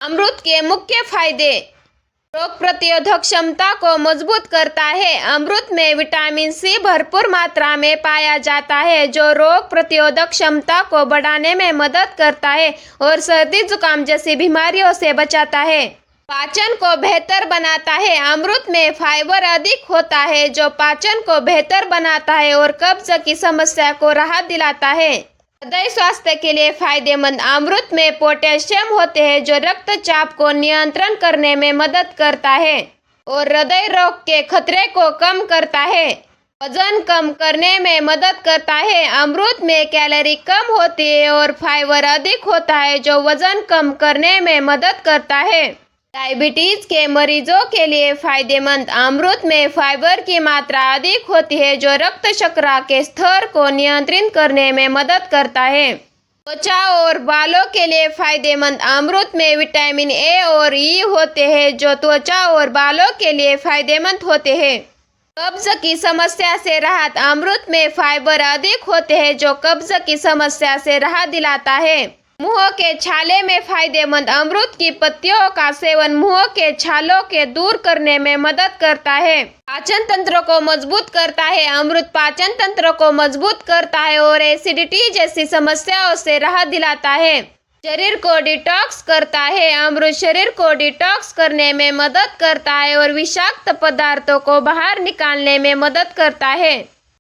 अमरूद के मुख्य फायदे। रोग प्रतिरोधक क्षमता को मजबूत करता है। अमरूद में विटामिन सी भरपूर मात्रा में पाया जाता है जो रोग प्रतिरोधक क्षमता को बढ़ाने में मदद करता है और सर्दी जुकाम जैसी बीमारियों से बचाता है। पाचन को बेहतर बनाता है। अमरूद में फाइबर अधिक होता है जो पाचन को बेहतर बनाता है और कब्ज की समस्या को राहत दिलाता है। हृदय स्वास्थ्य के लिए फायदेमंद। अमरूद में पोटेशियम होते हैं जो रक्तचाप को नियंत्रण करने में मदद करता है और हृदय रोग के खतरे को कम करता है। वजन कम करने में मदद करता है। अमरूद में कैलोरी कम होती है और फाइबर अधिक होता है जो वजन कम करने में मदद करता है। डायबिटीज के मरीजों के लिए फायदेमंद। अमरूद में फाइबर की मात्रा अधिक होती है जो रक्त शर्करा के स्तर को नियंत्रित करने में मदद करता है। त्वचा और बालों के लिए फायदेमंद। अमरूद में विटामिन ए और ई होते हैं जो त्वचा और बालों के लिए फायदेमंद होते हैं। कब्ज की समस्या से राहत। अमरूद में फाइबर अधिक होते हैं जो कब्ज की समस्या से राहत दिलाता है। मुंह के छाले में फायदेमंद। अमरूद की पत्तियों का सेवन मुंह के छालों के दूर करने में मदद करता है। पाचन तंत्र को मजबूत करता है। अमरूद पाचन तंत्र को मजबूत करता है और एसिडिटी जैसी समस्याओं से राहत दिलाता है। शरीर को डिटॉक्स करता है। अमरूद शरीर को डिटॉक्स करने में मदद करता है और विषाक्त पदार्थों को बाहर निकालने में मदद करता है।